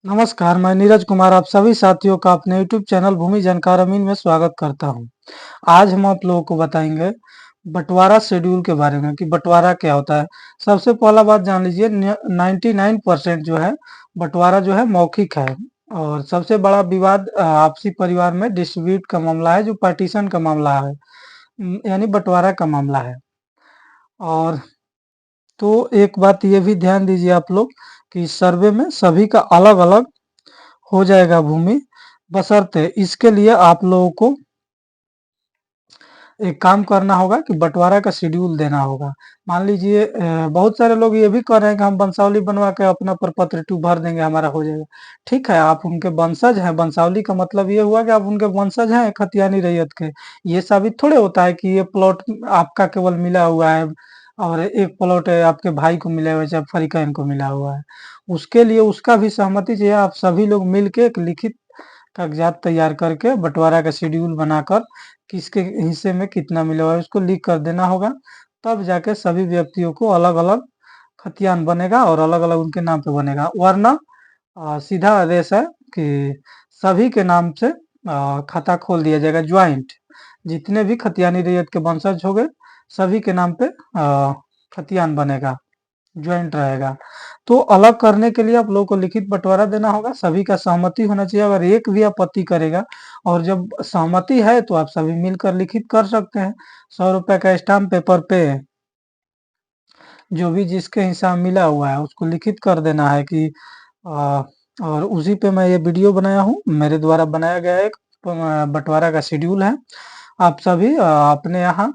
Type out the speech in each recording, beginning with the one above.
नमस्कार, मैं नीरज कुमार आप सभी साथियों का अपने यूट्यूब चैनल भूमि जानकार अमीन में स्वागत करता हूं। आज हम आप लोगों को बताएंगे बंटवारा शेड्यूल के बारे में कि बंटवारा क्या होता है। सबसे पहला बात जान लीजिए 99% जो है बंटवारा जो है मौखिक है और सबसे बड़ा विवाद आपसी परिवार में डिस्ट्रीब्यूट का मामला है, जो पार्टीशन का मामला है, यानी बंटवारा का मामला है। और तो एक बात ये भी ध्यान दीजिए आप लोग कि सर्वे में सभी का अलग अलग हो जाएगा भूमि, बशर्ते इसके लिए आप लोगों को एक काम करना होगा कि बंटवारा का शेड्यूल देना होगा। मान लीजिए बहुत सारे लोग ये भी कर रहे हैं कि हम वंशावली बनवा के अपना प्रपत्र 2 भर देंगे, हमारा हो जाएगा। ठीक है, आप उनके वंशज हैं, वंशावली का मतलब ये हुआ कि आप उनके वंशज हैं खतियानी रैयत के। ये साबित थोड़े होता है कि ये प्लॉट आपका केवल मिला हुआ है और एक प्लॉट आपके भाई को मिला हुआ है, चाहे फरीकैन को मिला हुआ है। उसके लिए उसका भी सहमति चाहिए। आप सभी लोग मिलके एक लिखित कागजात तैयार करके बंटवारा का शेड्यूल बनाकर किसके हिस्से में कितना मिला हुआ है उसको लिख कर देना होगा। तब जाके सभी व्यक्तियों को अलग-अलग खतियान बनेगा और अलग-अलग उनके नाम पे बनेगा। वरना सीधा आदेश है कि सभी के नाम से खाता खोल दिया जाएगा ज्वाइंट। जितने भी खतियानी रैयत के वंशज होंगे सभी के नाम पे खतियान बनेगा, ज्वाइंट रहेगा। तो अलग करने के लिए आप लोगों को लिखित बंटवारा देना होगा, सभी का सहमति होना चाहिए। अगर एक भी आपत्ति करेगा और जब सहमति है तो आप सभी मिलकर लिखित कर सकते हैं। 100 रुपए का स्टाम्प पेपर पे जो भी जिसके हिसाब मिला हुआ है उसको लिखित कर देना है कि अ, और उसी पे मैं ये वीडियो बनाया हूँ। मेरे द्वारा बनाया गया एक बंटवारा का शेड्यूल है। आप सभी अपने यहाँ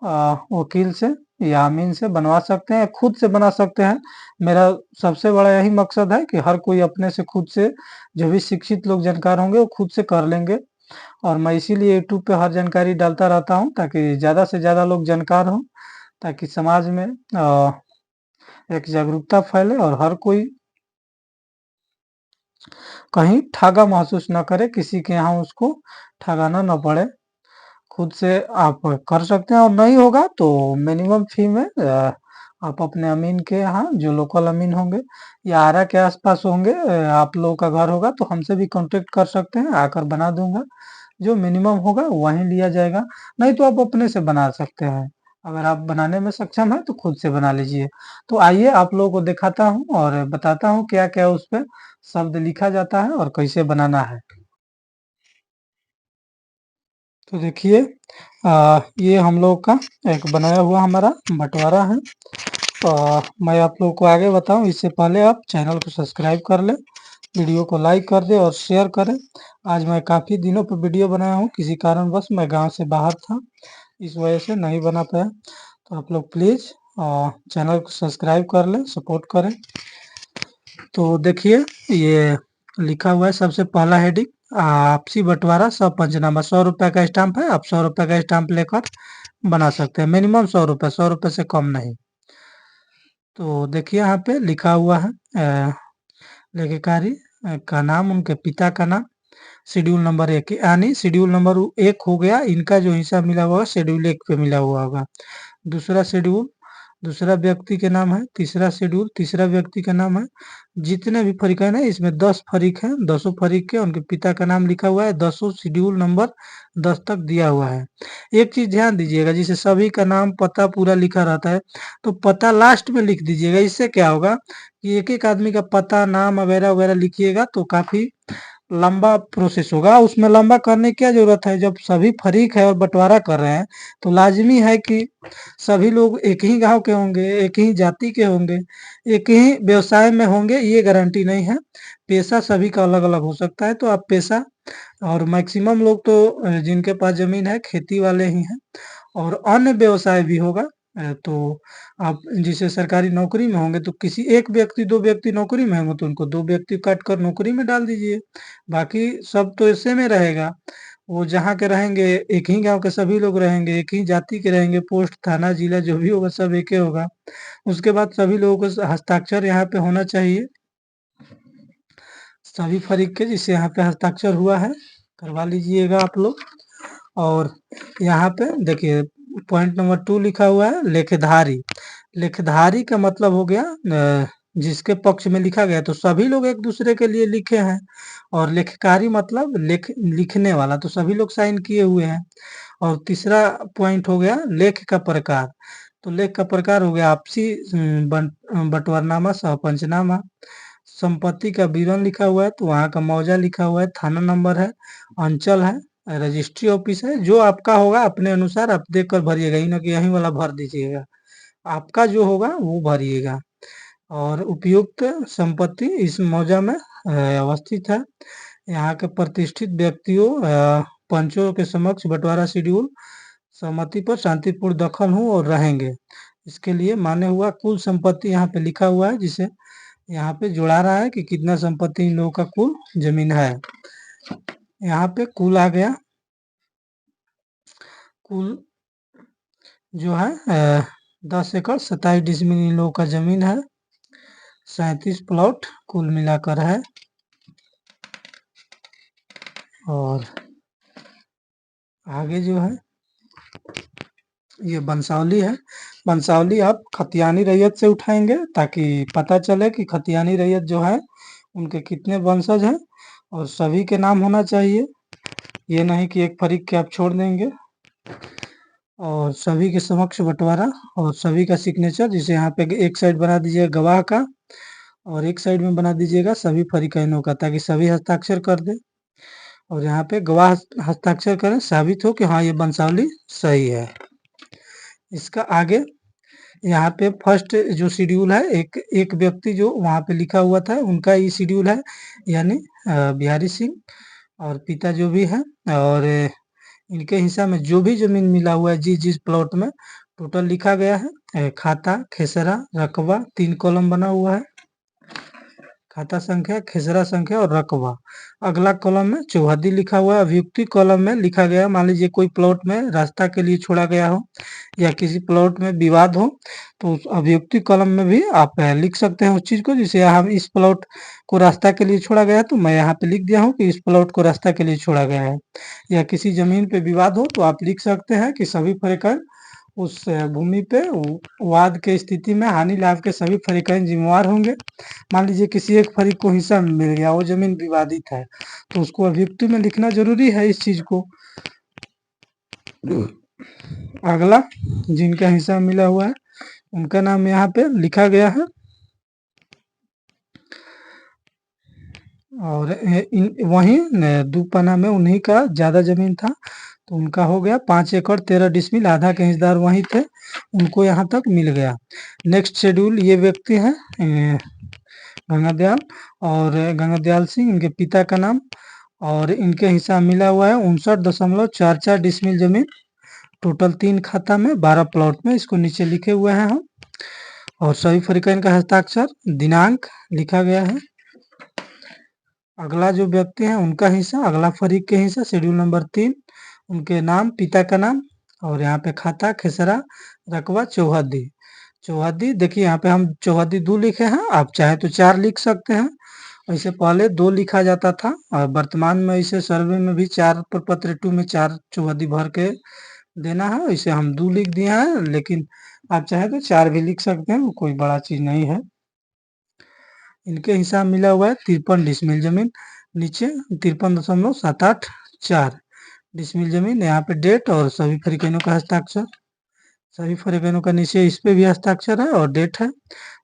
वकील से या अमीन से बनवा सकते हैं, खुद से बना सकते हैं। मेरा सबसे बड़ा यही मकसद है कि हर कोई अपने से खुद से, जो भी शिक्षित लोग जानकार होंगे वो खुद से कर लेंगे। और मैं इसीलिए यूट्यूब पे हर जानकारी डालता रहता हूँ ताकि ज़्यादा से ज़्यादा लोग जानकार हों, ताकि समाज में एक जागरूकता फैले और हर कोई कहीं ठगा महसूस ना करे, किसी के यहाँ उसको ठगाना ना पड़े। खुद से आप कर सकते हैं और नहीं होगा तो मिनिमम फी में आप अपने अमीन के यहाँ, जो लोकल अमीन होंगे या आरा के आसपास होंगे, आप लोगों का घर होगा तो हमसे भी कांटेक्ट कर सकते हैं, आकर बना दूंगा। जो मिनिमम होगा वहीं लिया जाएगा। नहीं तो आप अपने से बना सकते हैं। अगर आप बनाने में सक्षम है तो खुद से बना लीजिए। तो आइए आप लोगों को दिखाता हूँ और बताता हूँ क्या क्या उस पे शब्द लिखा जाता है और कैसे बनाना है। तो देखिए ये हम लोग का एक बनाया हुआ हमारा बंटवारा है। मैं आप लोगों को आगे बताऊं इससे पहले आप चैनल को सब्सक्राइब कर लें, वीडियो को लाइक कर दें और शेयर करें। आज मैं काफ़ी दिनों पर वीडियो बनाया हूं, किसी कारणवश मैं गांव से बाहर था, इस वजह से नहीं बना पाया। तो आप लोग प्लीज़ चैनल को सब्सक्राइब कर लें, सपोर्ट करें। तो देखिए ये लिखा हुआ है सबसे पहला हेडिंग, आपसी बंटवारा सब पंचनामा। 100 रुपए का स्टाम्प है, आप 100 रुपए का स्टाम्प लेकर बना सकते हैं। मिनिमम 100 रुपए, 100 रुपए से कम नहीं। तो देखिए यहाँ पे लिखा हुआ है लेखकारी का नाम, उनके पिता का नाम, शेड्यूल नंबर 1, यानी शेड्यूल नंबर 1 हो गया, इनका जो हिस्सा मिला हुआ शेड्यूल 1 पे मिला हुआ होगा। दूसरा शेड्यूल दूसरा व्यक्ति के नाम है, तीसरा शेड्यूल तीसरा व्यक्ति का नाम है। जितने भी फरीकैन है इसमें 10 फरीक हैं, 10 फरीक के उनके पिता का नाम लिखा हुआ है, 10 शेड्यूल नंबर 10 तक दिया हुआ है। एक चीज ध्यान दीजिएगा, जिसे सभी का नाम पता पूरा लिखा रहता है तो पता लास्ट में लिख दीजिएगा। इससे क्या होगा कि एक एक आदमी का पता नाम वगैरह वगैरह लिखिएगा तो काफी लंबा प्रोसेस होगा। उसमें लंबा करने की क्या जरूरत है, जब सभी फरीक है और बंटवारा कर रहे हैं तो लाजमी है कि सभी लोग एक ही गांव के होंगे, एक ही जाति के होंगे, एक ही व्यवसाय में होंगे, ये गारंटी नहीं है। पेशा सभी का अलग अलग हो सकता है। तो आप पेशा, और मैक्सिमम लोग तो जिनके पास जमीन है खेती वाले ही हैं, और अन्य व्यवसाय भी होगा। तो आप जैसे सरकारी नौकरी में होंगे तो किसी एक व्यक्ति, दो व्यक्ति नौकरी में होंगे तो उनको दो व्यक्ति काट कर नौकरी में डाल दीजिए। बाकी सब तो ऐसे में रहेगा। वो जहाँ के रहेंगे, एक ही गांव के सभी लोग रहेंगे, एक ही जाति के रहेंगे, पोस्ट थाना जिला जो भी होगा सब एक ही होगा। उसके बाद सभी लोगों को हस्ताक्षर यहाँ पे होना चाहिए, सभी फरीक के जिससे यहाँ पे हस्ताक्षर हुआ है करवा लीजिएगा आप लोग। और यहाँ पे देखिए पॉइंट नंबर 2 लिखा हुआ है लेखधारी। लेखधारी का मतलब हो गया जिसके पक्ष में लिखा गया तो सभी लोग एक दूसरे के लिए लिखे हैं, और लेखकारी मतलब लिखने वाला, तो सभी लोग साइन किए हुए हैं। और तीसरा पॉइंट हो गया लेख का प्रकार। तो लेख का प्रकार हो गया आपसी बंटवारनामा, सहपंचनामा। संपत्ति का विवरण लिखा हुआ है तो वहाँ का मौजा लिखा हुआ है, थाना नंबर है, अंचल है, रजिस्ट्री ऑफिस है। जो आपका होगा अपने अनुसार आप देख कर भरिएगा, ही ना कि यहीं वाला भर दीजिएगा। आपका जो होगा वो भरिएगा। और उपयुक्त संपत्ति इस मौजा में अवस्थित है। यहाँ के प्रतिष्ठित व्यक्तियों पंचों के समक्ष बंटवारा शेड्यूल सहमति पर शांतिपूर्ण दखल हूँ और रहेंगे। इसके लिए मान्य हुआ कुल संपत्ति यहाँ पे लिखा हुआ है, जिसे यहाँ पे जोड़ा रहा है कि कितना संपत्ति इन लोगों का कुल जमीन है। यहाँ पे कुल आ गया, कुल जो है 10 एकड़ 27 डिसमिल इन लोगों का जमीन है। 37 प्लॉट कुल मिलाकर है। और आगे जो है ये बंसावली है। बंसावली आप खतियानी रैयत से उठाएंगे ताकि पता चले कि खतियानी रैयत जो है उनके कितने वंशज हैं, और सभी के नाम होना चाहिए। ये नहीं कि एक फरीक के आप छोड़ देंगे। और सभी के समक्ष बंटवारा और सभी का सिग्नेचर, जिसे यहाँ पे एक साइड बना दीजिएगा गवाह का और एक साइड में बना दीजिएगा सभी फरीकैनों का, ताकि सभी हस्ताक्षर कर दे। और यहाँ पे गवाह हस्ताक्षर करें, साबित हो कि हाँ ये बंसावली सही है। इसका आगे यहाँ पे फर्स्ट जो शेड्यूल है, एक व्यक्ति जो वहाँ पे लिखा हुआ था उनका ये शेड्यूल है, यानी बिहारी सिंह, और पिता जो भी है, और इनके हिस्सा में जो भी जमीन मिला हुआ है जिस प्लॉट में टोटल लिखा गया है। खाता, खेसरा, रकबा, 3 कॉलम बना हुआ है। खाता संख्या, खेसरा संख्या और रकबा। अगला कॉलम में चौहद्दी लिखा हुआ है। अभियुक्ति कॉलम में लिखा गया, मान लीजिए कोई प्लॉट में रास्ता के लिए छोड़ा गया हो या किसी प्लॉट में विवाद हो, तो उस अभियुक्ति कॉलम में भी आप लिख सकते हैं उस चीज को। जैसे हम इस प्लॉट को रास्ता के लिए छोड़ा गया, तो मैं यहाँ पे लिख दिया हूँ कि इस प्लॉट को रास्ता के लिए छोड़ा गया है। या किसी जमीन पे विवाद हो तो आप लिख सकते हैं कि सभी फरीकैन उस भूमि पे वाद के स्थिति में हानि लाभ के सभी फरीकैन जिम्मेवार होंगे। मान लीजिए किसी एक फरीक को हिस्सा मिल गया, वो जमीन विवादित है, तो उसको अभियुक्ति में लिखना जरूरी है इस चीज को। अगला जिनका हिस्सा मिला हुआ है उनका नाम यहाँ पे लिखा गया है। और वहीं दुपना में उन्हीं का ज्यादा जमीन था, तो उनका हो गया 5 एकड़ 13 डिसमिल, आधा के हिस्सेदार वहीं थे, उनको यहाँ तक मिल गया। नेक्स्ट शेड्यूल, ये व्यक्ति है गंगादयाल और गंगादयाल सिंह, इनके पिता का नाम, और इनके हिस्सा मिला हुआ है 59.44 डिसमिल जमीन, टोटल 3 खाता में 12 प्लॉट में। इसको नीचे लिखे हुए हैं हम, और सभी फरीकैन का हस्ताक्षर, दिनांक लिखा गया है। अगला जो व्यक्ति है उनका हिस्सा, अगला फरीक के हिस्सा शेड्यूल नंबर 3, उनके नाम, पिता का नाम, और यहाँ पे खाता, खेसरा, रकबा, चौहद्दी। चौहद्दी देखिए यहाँ पे हम चौहद्दी 2 लिखे हैं, आप चाहे तो 4 लिख सकते हैं। ऐसे पहले 2 लिखा जाता था, और वर्तमान में इसे सर्वे में भी 4 प्रपत्र 2 में 4 चौहद्दी भर के देना है। इसे हम 2 लिख दिए हैं, लेकिन आप चाहे तो 4 भी लिख सकते हैं, वो कोई बड़ा चीज नहीं है। इनके हिसाब मिला हुआ है 53 डिसमिल जमीन, नीचे 53.784 डिसमिल जमीन। यहाँ पे डेट और सभी फरीकैनों का हस्ताक्षर, सभी फरीकैनों का नीचे इस पे भी हस्ताक्षर है और डेट है।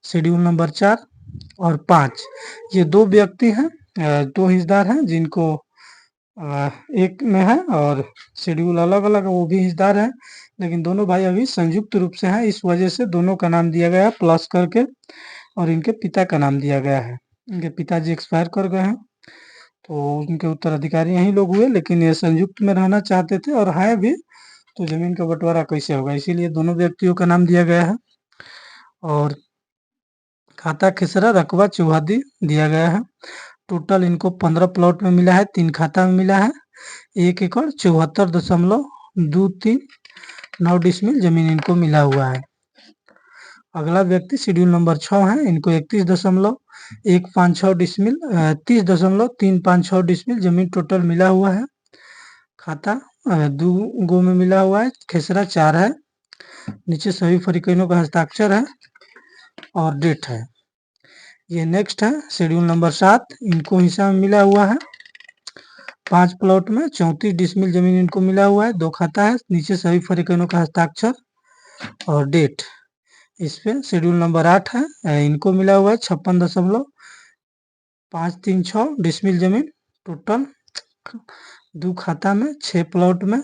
शेड्यूल नंबर 4 और 5, ये 2 व्यक्ति हैं, 2 हिस्सेदार हैं, जिनको एक में है और शेड्यूल अलग अलग है, वो भी हिस्सेदार है, लेकिन दोनों भाई अभी संयुक्त रूप से हैं, इस वजह से दोनों का नाम दिया गया प्लस करके, और इनके पिता का नाम दिया गया है। इनके पिताजी एक्सपायर कर गए हैं, तो उनके उत्तराधिकारी यही लोग हुए, लेकिन ये संयुक्त में रहना चाहते थे और है भी, तो जमीन का बंटवारा कैसे होगा, इसीलिए दोनों व्यक्तियों का नाम दिया गया है। और खाता, खेसरा, रकबा, चौहद्दी दिया गया है। टोटल इनको 15 प्लॉट में मिला है, 3 खाता में मिला है। 1 एकड़ 74.239 डिसमिल जमीन इनको मिला हुआ है। अगला व्यक्ति शेड्यूल नंबर 6 है, इनको 31.156 डिसमिल 30.356 डिसमिल जमीन टोटल मिला हुआ है। खाता 2 गो में मिला हुआ है, खेसरा 4 है, नीचे सभी फरीकैनों का हस्ताक्षर है और डेट है। ये नेक्स्ट है शेड्यूल नंबर 7, इनको हिस्सा में मिला हुआ है 5 प्लॉट में 34 डिसमिल जमीन इनको मिला हुआ है, 2 खाता है, नीचे सभी फरीकैनों का हस्ताक्षर और डेट। इस पे शेड्यूल नंबर 8 है, इनको मिला हुआ है 56.536 डिसमिल जमीन टोटल, 2 खाता में 6 प्लॉट में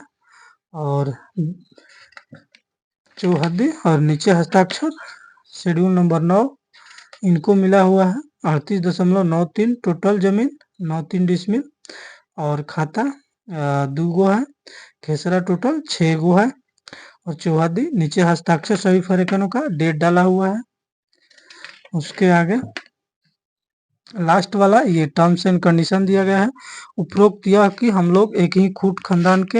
और चौहद्दी और नीचे हस्ताक्षर। शेड्यूल नंबर 9, इनको मिला हुआ है 38.93 टोटल जमीन 93 डिसमिल और खाता 2 गो है, खेसरा टोटल 6 गो है और चौहद्दी नीचे हस्ताक्षर सभी फरीकैनों का, डेट डाला हुआ है। उसके आगे लास्ट वाला ये टर्म्स एंड कंडीशन दिया गया है। उपरोक्त यह कि हम लोग एक ही खूट खानदान के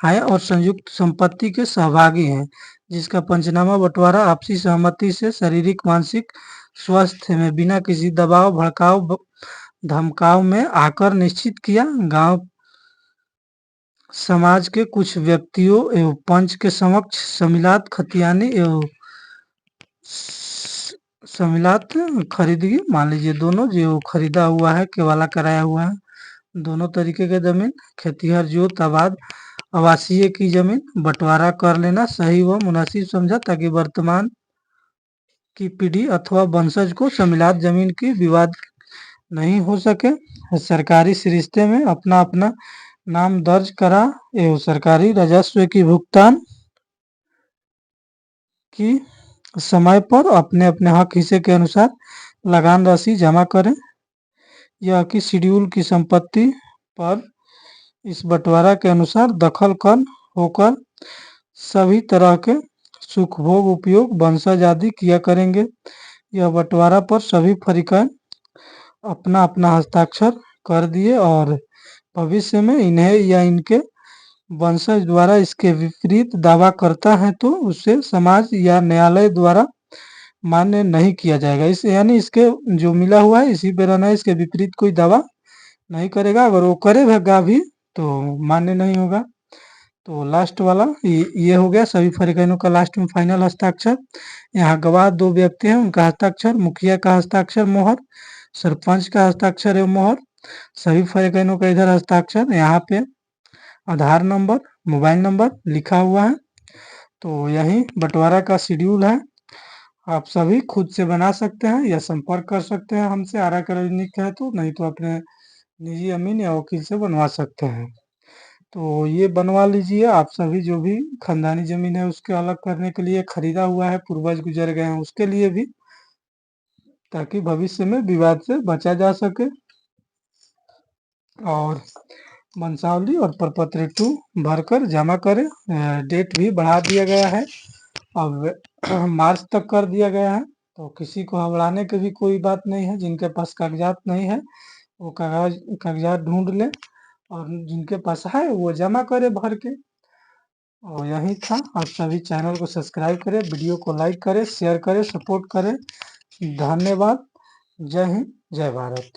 हैं और संयुक्त संपत्ति के सहभागी हैं, जिसका पंचनामा बंटवारा आपसी सहमति से शारीरिक मानसिक स्वास्थ्य में बिना किसी दबाव भड़काव धमकाव में आकर निश्चित किया। गांव समाज के कुछ व्यक्तियों एवं पंच के समक्ष समिलात खतियानी एवं समिलात खरीदगी, मान लीजिए दोनों जो खरीदा हुआ है केवाला कराया हुआ है, दोनों तरीके के जमीन खेतीहर जोत आबाद आवासीय की जमीन बंटवारा कर लेना सही व मुनासिब समझा, ताकि वर्तमान की पीढ़ी अथवा वंशज को समिलात जमीन की विवाद नहीं हो सके। सरकारी सरिश्ते में अपना अपना नाम दर्ज करा एवं सरकारी राजस्व की भुगतान की समय पर अपने अपने हक हिस्से के अनुसार लगान राशि जमा करें। यह कि शेड्यूल की संपत्ति पर इस बंटवारा के अनुसार दखल कर होकर सभी तरह के सुख भोग उपयोग वंशज आदि किया करेंगे। यह बंटवारा पर सभी फरीकैन अपना अपना हस्ताक्षर कर दिए और भविष्य में इन्हें या इनके वंशज द्वारा इसके विपरीत दावा करता है तो उसे समाज या न्यायालय द्वारा मान्य नहीं किया जाएगा। इस यानी इसके जो मिला हुआ है इसी पे रहना है, इसके विपरीत कोई दावा नहीं करेगा, अगर वो करेगा भी तो मान्य नहीं होगा। तो लास्ट वाला ये हो गया सभी फरीकैनों का लास्ट में फाइनल हस्ताक्षर। यहाँ गवाह 2 व्यक्ति हैं, उनका हस्ताक्षर, मुखिया का हस्ताक्षर मोहर, सरपंच का हस्ताक्षर एवं मोहर, सभी फरीकैनों का इधर हस्ताक्षर। यहाँ पे आधार नंबर मोबाइल नंबर लिखा हुआ है। तो यही बंटवारा का शेड्यूल है, आप सभी खुद से बना सकते हैं या संपर्क कर सकते हैं हमसे, आरा का नजदीक है तो, नहीं तो अपने निजी अमीन या वकील से बनवा सकते हैं। तो ये बनवा लीजिए आप सभी, जो भी खानदानी जमीन है उसके अलग करने के लिए, खरीदा हुआ है पूर्वज गुजर गए हैं उसके लिए भी, ताकि भविष्य में विवाद से बचा जा सके। और वंशावली और प्रपत्र 2 भरकर जमा करें। डेट भी बढ़ा दिया गया है, अब मार्च तक कर दिया गया है, तो किसी को घबराने की भी कोई बात नहीं है। जिनके पास कागजात नहीं है वो कागजात ढूंढ ले और जिनके पास है वो जमा करे भर के। और यही था, आप सभी चैनल को सब्सक्राइब करें, वीडियो को लाइक करें, शेयर करें, सपोर्ट करें। धन्यवाद। जय हिंद, जय भारत।